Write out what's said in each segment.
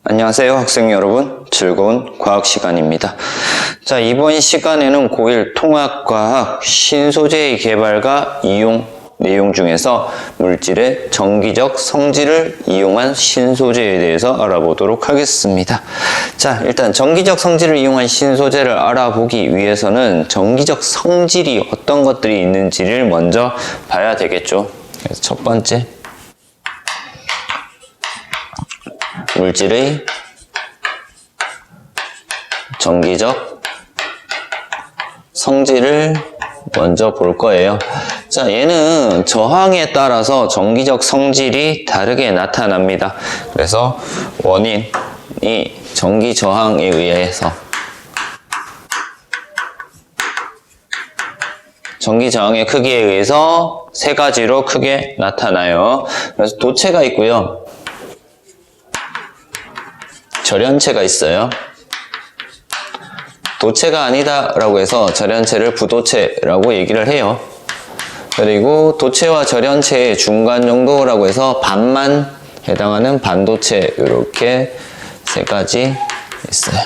안녕하세요 학생 여러분, 즐거운 과학 시간입니다. 자, 이번 시간에는 고1 통합과학 신소재의 개발과 이용 내용 중에서 물질의 정기적 성질을 이용한 신소재에 대해서 알아보도록 하겠습니다. 자, 일단 정기적 성질을 이용한 신소재를 알아보기 위해서는 정기적 성질이 어떤 것들이 있는지를 먼저 봐야 되겠죠. 그래서 첫 번째, 물질의 정기적 성질을 먼저 볼 거예요. 자, 얘는 저항에 따라서 정기적 성질이 다르게 나타납니다. 그래서 원인이 전기 저항에 의해서 전기 저항의 크기에 의해서 세 가지로 크게 나타나요. 그래서 도체가 있고요. 절연체가 있어요. 도체가 아니다 라고 해서 절연체를 부도체라고 얘기를 해요. 그리고 도체와 절연체의 중간 정도라고 해서 반만 해당하는 반도체, 이렇게 세 가지 있어요.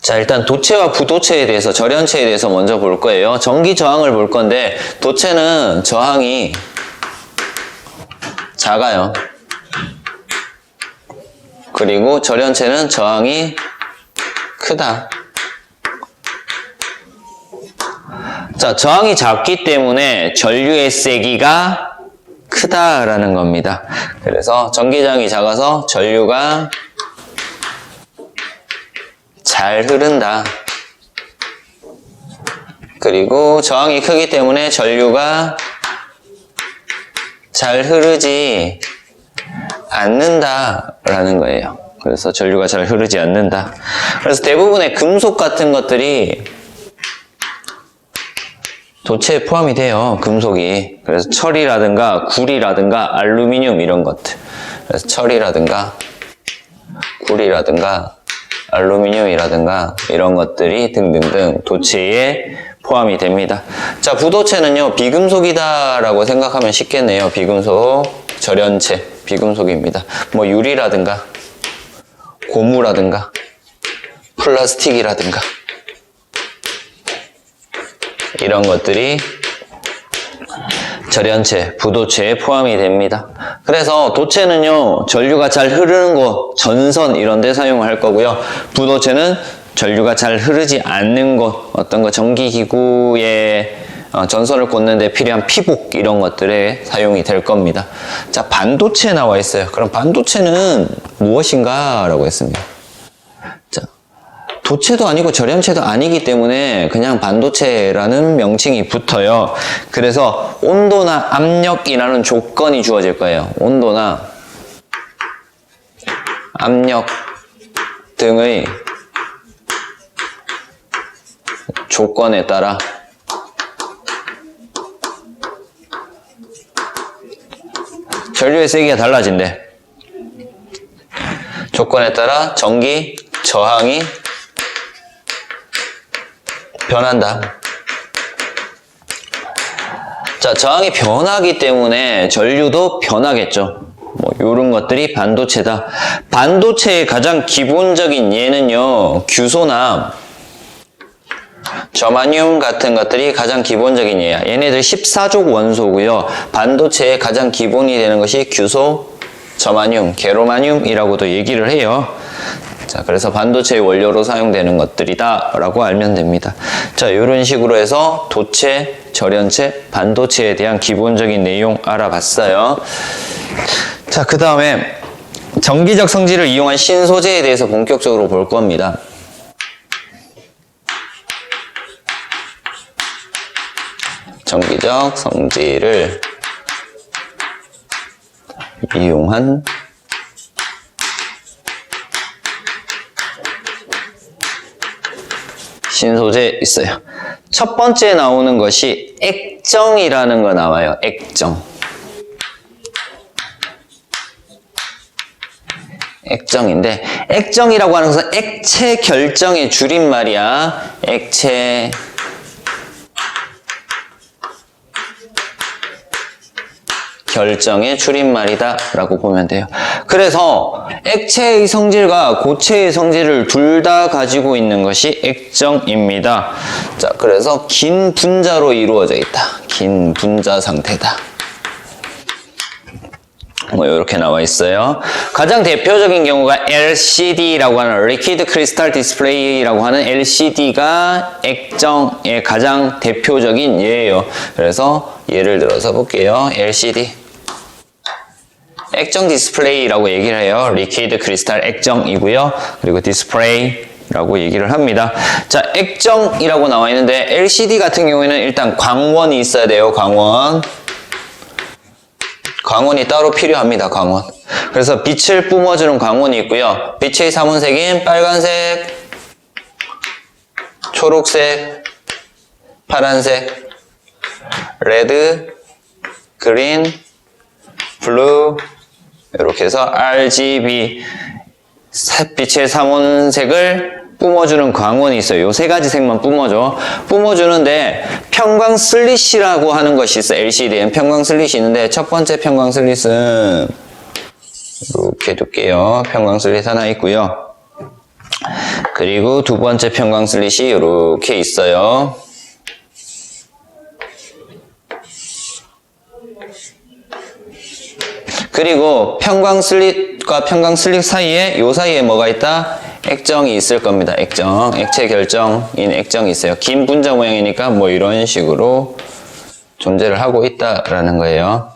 자, 일단 도체와 부도체에 대해서, 절연체에 대해서 먼저 볼 거예요. 전기 저항을 볼 건데 도체는 저항이 작아요. 그리고 절연체는 저항이 크다. 자, 저항이 작기 때문에 전류의 세기가 크다라는 겁니다. 그래서 전기저항이 작아서 전류가 잘 흐른다. 그리고 저항이 크기 때문에 전류가 잘 흐르지 않는다라는 거예요. 그래서 전류가 잘 흐르지 않는다. 그래서 대부분의 금속 같은 것들이 도체에 포함이 돼요. 금속이. 그래서 철이라든가 구리라든가 알루미늄 이런 것들. 그래서 철이라든가 구리라든가 알루미늄이라든가 이런 것들이 등등등 도체에 포함이 됩니다. 자, 부도체는요, 비금속이다라고 생각하면 쉽겠네요. 비금속, 절연체, 비금속입니다. 뭐 유리라든가 고무라든가 플라스틱이라든가 이런 것들이 절연체, 부도체에 포함이 됩니다. 그래서 도체는요, 전류가 잘 흐르는 곳, 전선 이런 데 사용할 거고요. 부도체는 전류가 잘 흐르지 않는 곳, 어떤 거 전기기구에 전선을 꽂는 데 필요한 피복 이런 것들에 사용이 될 겁니다. 자, 반도체 나와 있어요. 그럼 반도체는 무엇인가? 라고 했습니다. 자, 도체도 아니고 절연체도 아니기 때문에 그냥 반도체라는 명칭이 붙어요. 그래서 온도나 압력이라는 조건이 주어질 거예요. 온도나 압력 등의 조건에 따라 전류의 세기가 달라진대. 조건에 따라 전기 저항이 변한다. 자, 저항이 변하기 때문에 전류도 변하겠죠. 뭐 요런 것들이 반도체다. 반도체의 가장 기본적인 예는요, 규소나 저마늄 같은 것들이 가장 기본적인 예야. 얘네들 14족 원소고요. 반도체의 가장 기본이 되는 것이 규소, 저마늄, 게로마늄이라고도 얘기를 해요. 자, 그래서 반도체의 원료로 사용되는 것들이다 라고 알면 됩니다. 자, 이런 식으로 해서 도체, 절연체, 반도체에 대한 기본적인 내용 알아봤어요. 자, 그 다음에 정기적 성질을 이용한 신소재에 대해서 본격적으로 볼 겁니다. 정기적 성질을 이용한 신소재 있어요. 첫 번째 나오는 것이 액정이라는 거 나와요. 액정. 액정인데, 액정이라고 하는 것은 액체 결정의 줄임말이야. 액체 결정의 줄임말이다 라고 보면 돼요. 그래서 액체의 성질과 고체의 성질을 둘 다 가지고 있는 것이 액정입니다. 자, 그래서 긴 분자로 이루어져 있다. 긴 분자 상태다. 뭐 이렇게 나와 있어요. 가장 대표적인 경우가 LCD라고 하는 Liquid Crystal Display라고 하는 LCD가 액정의 가장 대표적인 예예요. 그래서 예를 들어서 볼게요. LCD 액정 디스플레이라고 얘기를 해요. 리퀴드 크리스탈 액정이고요. 그리고 디스플레이라고 얘기를 합니다. 자, 액정이라고 나와 있는데 LCD 같은 경우에는 일단 광원이 있어야 돼요. 광원이 따로 필요합니다. 광원. 그래서 빛을 뿜어주는 광원이 있고요. 빛의 삼원색인 빨간색, 초록색, 파란색, 레드, 그린, 블루 이렇게 해서 RGB 빛의 삼원색을 뿜어주는 광원이 있어요. 요 세 가지 색만 뿜어주는데 편광 슬릿이라고 하는 것이 있어요. LCD엔 편광 슬릿이 있는데 첫 번째 편광 슬릿은 이렇게 둘게요. 편광 슬릿 하나 있고요. 그리고 두 번째 편광 슬릿이 이렇게 있어요. 그리고 편광 슬릿과 편광 슬릿 사이에 요 사이에 뭐가 있다? 액정이 있을 겁니다. 액체 결정인 액정이 있어요. 긴 분자 모양이니까 뭐 이런 식으로 존재를 하고 있다라는 거예요.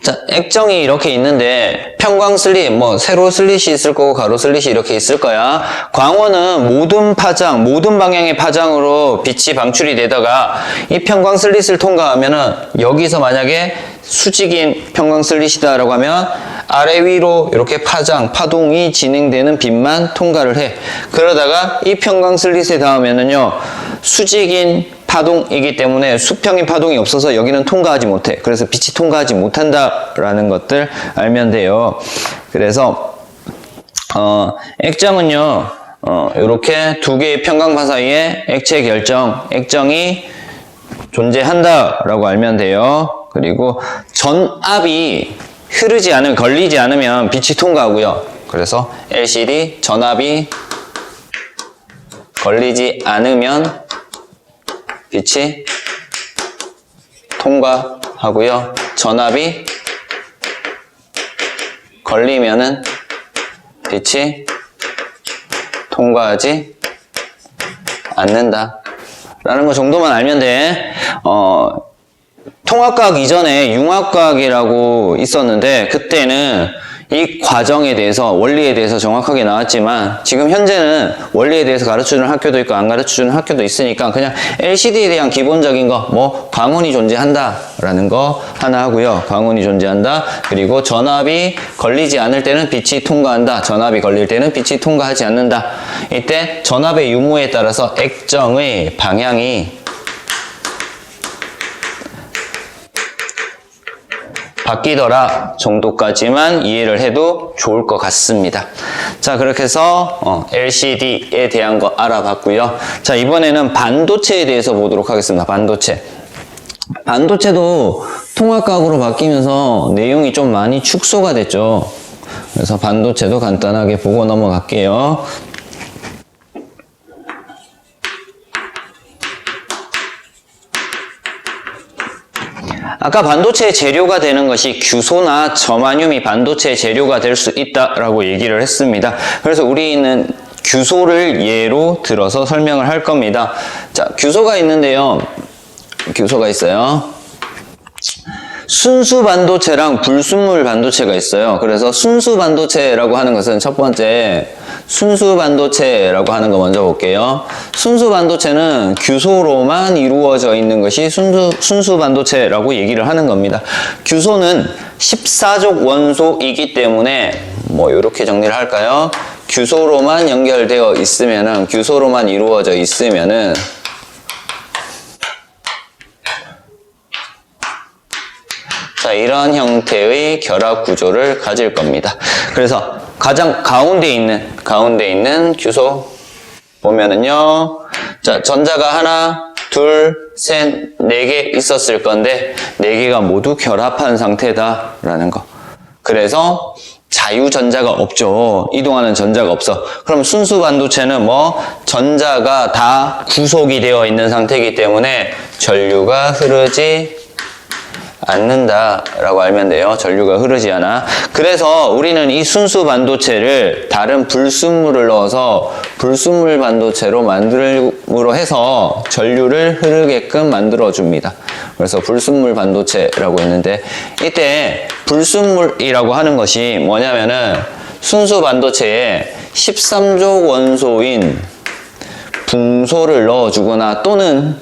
자, 액정이 이렇게 있는데 편광 슬릿, 뭐 세로 슬릿이 있을 거고 가로 슬릿이 이렇게 있을 거야. 광원은 모든 방향의 파장으로 빛이 방출이 되다가 이 편광 슬릿을 통과하면은 여기서 만약에 수직인 편광 슬릿이다라고 하면 아래 위로 이렇게 파동이 진행되는 빛만 통과를 해. 그러다가 이 편광 슬릿에 닿으면은요, 수직인 파동이기 때문에 수평인 파동이 없어서 여기는 통과하지 못해. 그래서 빛이 통과하지 못한다라는 것들 알면 돼요. 그래서 액정은요, 이렇게 두 개의 편광판 사이에 액체 결정, 액정이 존재한다라고 알면 돼요. 그리고 전압이 걸리지 않으면 빛이 통과하고요. 그래서 LCD 전압이 걸리지 않으면 빛이 통과하고요. 전압이 걸리면은 빛이 통과하지 않는다. 라는 거 정도만 알면 돼. 통합과학 이전에 융합과학이라고 있었는데 그때는 이 과정에 대해서 원리에 대해서 정확하게 나왔지만 지금 현재는 원리에 대해서 가르쳐주는 학교도 있고 안 가르쳐주는 학교도 있으니까 그냥 LCD에 대한 기본적인 거 뭐 광원이 존재한다 라는 거 하나 하고요. 광원이 존재한다. 그리고 전압이 걸리지 않을 때는 빛이 통과한다. 전압이 걸릴 때는 빛이 통과하지 않는다. 이때 전압의 유무에 따라서 액정의 방향이 바뀌더라 정도까지만 이해를 해도 좋을 것 같습니다. 자, 그렇게 해서 LCD에 대한 거 알아봤고요. 자, 이번에는 반도체에 대해서 보도록 하겠습니다. 반도체도 통합과학으로 바뀌면서 내용이 좀 많이 축소가 됐죠. 그래서 반도체도 간단하게 보고 넘어갈게요. 아까 반도체의 재료가 되는 것이 규소나 저마늄이 반도체의 재료가 될 수 있다라고 얘기를 했습니다. 그래서 우리는 규소를 예로 들어서 설명을 할 겁니다. 자, 규소가 있는데요. 규소가 있어요. 순수 반도체랑 불순물 반도체가 있어요. 그래서 순수 반도체라고 하는 것은 첫 번째 순수 반도체라고 하는 거 먼저 볼게요. 순수 반도체는 규소로만 이루어져 있는 것이 순수 반도체라고 얘기를 하는 겁니다. 규소는 14족 원소이기 때문에 뭐 이렇게 정리를 할까요? 규소로만 연결되어 있으면은 규소로만 이루어져 있으면은 자, 이런 형태의 결합 구조를 가질 겁니다. 그래서 가장 가운데 있는 규소 보면은요. 자, 전자가 하나, 둘, 셋, 네 개 있었을 건데 네 개가 모두 결합한 상태다라는 거. 그래서 자유전자가 없죠. 이동하는 전자가 없어. 그럼 순수 반도체는 뭐 전자가 다 구속이 되어 있는 상태이기 때문에 전류가 흐르지 않는다라고 알면 돼요. 전류가 흐르지 않아. 그래서 우리는 이 순수 반도체를 다른 불순물을 넣어서 불순물 반도체로 만들므로 해서 전류를 흐르게끔 만들어줍니다. 그래서 불순물 반도체라고 있는데 이때 불순물이라고 하는 것이 뭐냐면은 순수 반도체에 13족 원소인 붕소를 넣어주거나 또는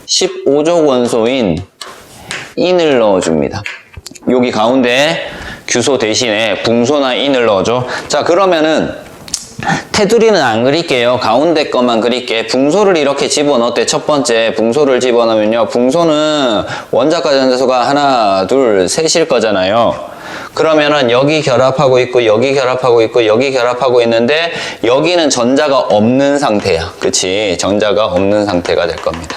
15족 원소인 인을 넣어줍니다. 여기 가운데 규소 대신에 붕소나 인을 넣어줘. 자, 그러면은 테두리는 안 그릴게요. 가운데 것만 그릴게. 붕소를 이렇게 집어넣을 첫 번째 붕소를 집어넣으면요. 붕소는 원자과 전자수가 하나, 둘, 셋일 거잖아요. 그러면은 여기 결합하고 있고 여기 결합하고 있고 여기 결합하고 있는데 여기는 전자가 없는 상태야. 그치? 전자가 없는 상태가 될 겁니다.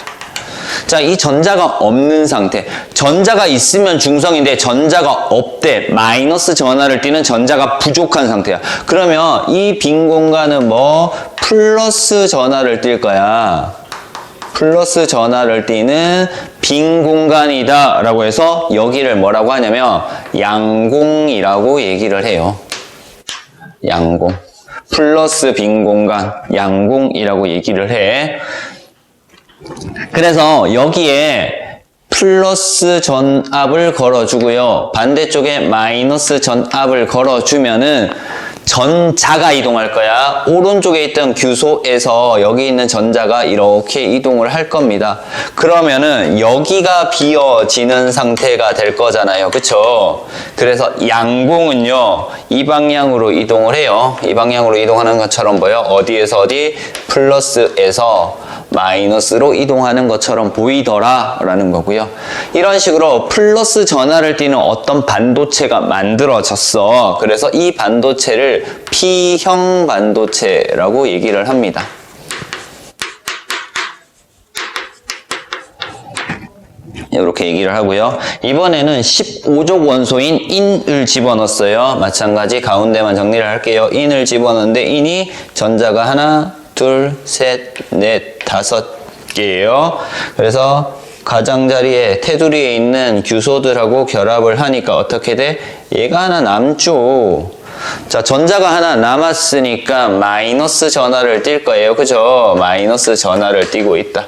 자, 이 전자가 없는 상태. 전자가 있으면 중성인데 전자가 없대. 마이너스 전하를 띠는 전자가 부족한 상태야. 그러면 이 빈 공간은 뭐 플러스 전하를 띌 거야. 플러스 전하를 띠는 빈 공간이다 라고 해서 여기를 뭐라고 하냐면 양공이라고 얘기를 해요. 양공. 플러스 빈 공간, 양공이라고 얘기를 해. 그래서 여기에 플러스 전압을 걸어주고요. 반대쪽에 마이너스 전압을 걸어주면은 전자가 이동할 거야. 오른쪽에 있던 규소에서 여기 있는 전자가 이렇게 이동을 할 겁니다. 그러면은 여기가 비어지는 상태가 될 거잖아요. 그쵸? 그래서 양공은요, 이 방향으로 이동을 해요. 이 방향으로 이동하는 것처럼 보여. 어디에서 어디? 플러스에서 마이너스로 이동하는 것처럼 보이더라 라는 거고요. 이런 식으로 플러스 전하를 띠는 어떤 반도체가 만들어졌어. 그래서 이 반도체를 P형 반도체라고 얘기를 합니다. 이렇게 얘기를 하고요. 이번에는 15족 원소인 인을 집어넣었어요. 마찬가지 가운데만 정리를 할게요. 인을 집어넣는데 인이 전자가 하나, 둘, 셋, 넷, 5개예요. 그래서 가장자리에 테두리에 있는 규소들하고 결합을 하니까 어떻게 돼? 얘가 하나 남죠. 자, 전자가 하나 남았으니까 마이너스 전하를 띌 거예요. 그죠? 마이너스 전하를 띠고 있다.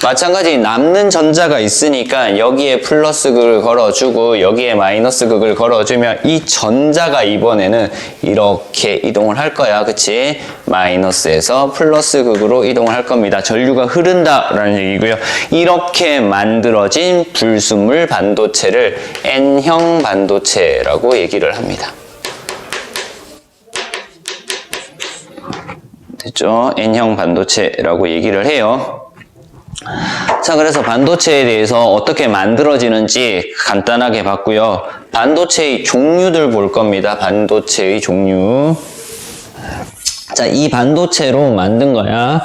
마찬가지 남는 전자가 있으니까 여기에 플러스 극을 걸어주고 여기에 마이너스 극을 걸어주면 이 전자가 이번에는 이렇게 이동을 할 거야. 그치? 마이너스에서 플러스 극으로 이동을 할 겁니다. 전류가 흐른다라는 얘기고요. 이렇게 만들어진 불순물 반도체를 N형 반도체라고 얘기를 합니다. 됐죠? N형 반도체라고 얘기를 해요. 자, 그래서 반도체에 대해서 어떻게 만들어지는지 간단하게 봤고요. 반도체의 종류들 볼 겁니다. 반도체의 종류. 자, 이 반도체로 만든 거야.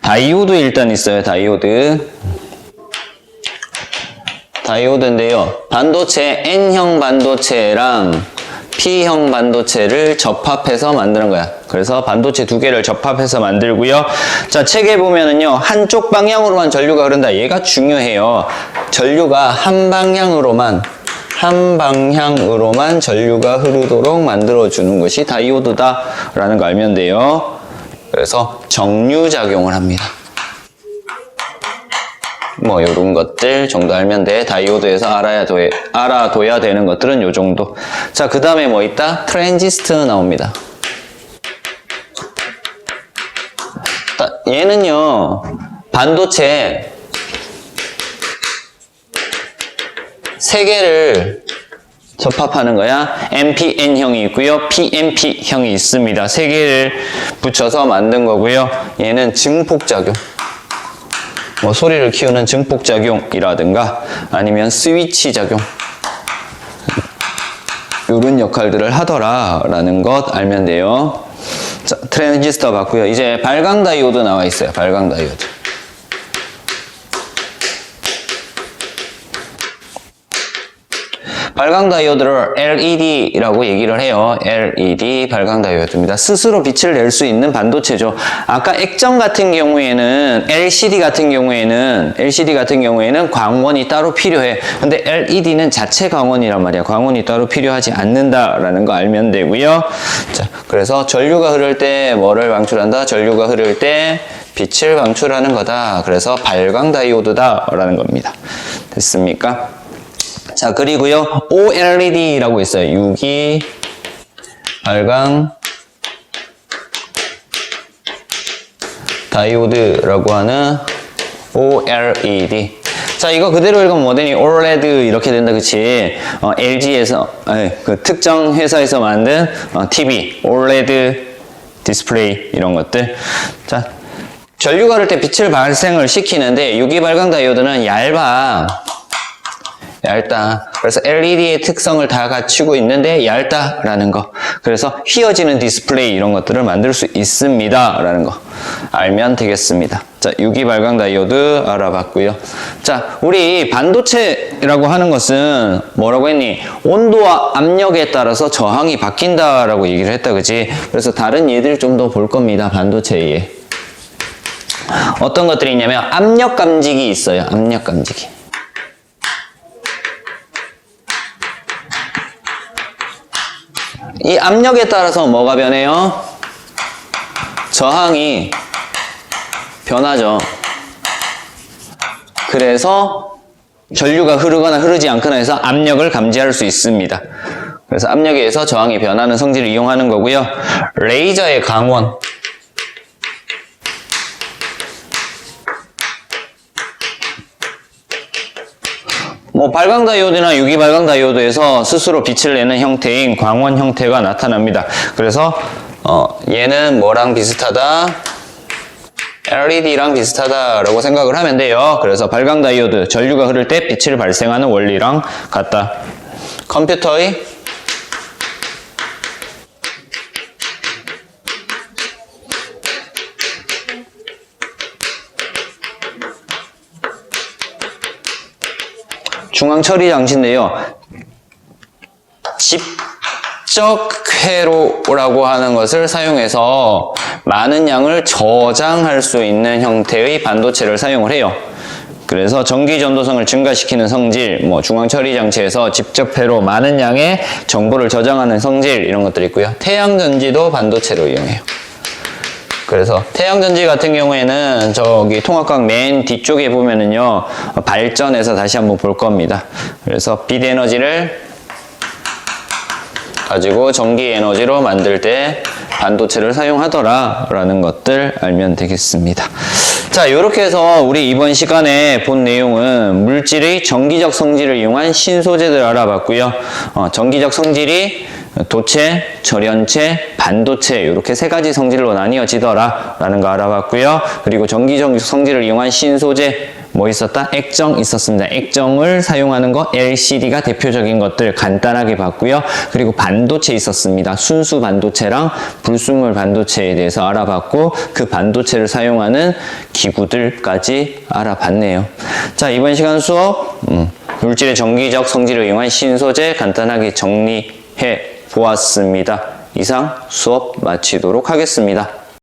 다이오드 일단 있어요. 다이오드. 다이오드인데요. 반도체 N형 반도체랑 P형 반도체를 접합해서 만드는 거야. 그래서 반도체 두 개를 접합해서 만들고요. 자, 책에 보면은요, 한쪽 방향으로만 전류가 흐른다. 얘가 중요해요. 전류가 한 방향으로만 전류가 흐르도록 만들어주는 것이 다이오드다라는 거 알면 돼요. 그래서 정류작용을 합니다. 뭐 요런 것들 정도 알면 돼. 다이오드에서 알아둬야 되는 것들은 요 정도. 자, 그 다음에 뭐 있다? 트랜지스터 나옵니다. 얘는요, 반도체 3개를 접합하는 거야. NPN형이 있고요. PNP형이 있습니다. 3개를 붙여서 만든 거고요. 얘는 증폭작용. 뭐 소리를 키우는 증폭작용이라든가 아니면 스위치 작용, 이런 역할들을 하더라라는 것 알면 돼요. 자, 트랜지스터 봤고요. 이제 발광 다이오드 나와 있어요. 발광 다이오드. 발광 다이오드를 LED라고 얘기를 해요. LED 발광 다이오드입니다. 스스로 빛을 낼 수 있는 반도체죠. 아까 액정 같은 경우에는 LCD 같은 경우에는 광원이 따로 필요해. 근데 LED는 자체 광원이란 말이야. 광원이 따로 필요하지 않는다라는 거 알면 되고요. 자, 그래서 전류가 흐를 때 뭐를 방출한다? 전류가 흐를 때 빛을 방출하는 거다. 그래서 발광 다이오드다 라는 겁니다. 됐습니까? 자, 그리고요, OLED라고 있어요. 유기 발광 다이오드라고 하는 OLED. 자, 이거 그대로 읽으면 뭐 되니? OLED 이렇게 된다, 그치? LG에서, 그 특정 회사에서 만든 TV, OLED 디스플레이 이런 것들. 자, 전류가 흐를 때 빛을 발생을 시키는데 유기 발광 다이오드는 얇다. 그래서 LED의 특성을 다 갖추고 있는데 얇다라는 거. 그래서 휘어지는 디스플레이 이런 것들을 만들 수 있습니다. 라는 거 알면 되겠습니다. 자, 유기 발광 다이오드 알아봤고요. 자, 우리 반도체라고 하는 것은 뭐라고 했니? 온도와 압력에 따라서 저항이 바뀐다라고 얘기를 했다, 그지? 그래서 다른 예들 좀 더 볼 겁니다. 반도체에. 어떤 것들이 있냐면 압력 감지기 있어요. 압력 감지기. 이 압력에 따라서 뭐가 변해요? 저항이 변하죠. 그래서 전류가 흐르거나 흐르지 않거나 해서 압력을 감지할 수 있습니다. 그래서 압력에 의해서 저항이 변하는 성질을 이용하는 거고요. 레이저의 강원. 뭐 발광 다이오드나 유기 발광 다이오드에서 스스로 빛을 내는 형태인 광원 형태가 나타납니다. 그래서 얘는 뭐랑 비슷하다? LED랑 비슷하다라고 생각을 하면 돼요. 그래서 발광 다이오드, 전류가 흐를 때 빛을 발생하는 원리랑 같다. 컴퓨터의 중앙 처리 장치인데요. 집적 회로라고 하는 것을 사용해서 많은 양을 저장할 수 있는 형태의 반도체를 사용을 해요. 그래서 전기 전도성을 증가시키는 성질, 뭐 중앙 처리 장치에서 직접 회로 많은 양의 정보를 저장하는 성질 이런 것들이 있고요. 태양 전지도 반도체로 이용해요. 그래서 태양전지 같은 경우에는 저기 통합광 맨 뒤쪽에 보면은요, 발전해서 다시 한번 볼 겁니다. 그래서 빛 에너지를 가지고 전기 에너지로 만들 때 반도체를 사용하더라 라는 것들 알면 되겠습니다. 자, 이렇게 해서 우리 이번 시간에 본 내용은 물질의 전기적 성질을 이용한 신소재들 알아봤고요. 전기적 성질이 도체, 절연체, 반도체 이렇게 세 가지 성질로 나뉘어지더라 라는 거 알아봤고요. 그리고 전기적 성질을 이용한 신소재 뭐 있었다? 액정 있었습니다. 액정을 사용하는 거 LCD가 대표적인 것들 간단하게 봤고요. 그리고 반도체 있었습니다. 순수 반도체랑 불순물 반도체에 대해서 알아봤고 그 반도체를 사용하는 기구들까지 알아봤네요. 자, 이번 시간 수업 물질의 전기적 성질을 이용한 신소재 간단하게 정리해 보았습니다. 이상 수업 마치도록 하겠습니다.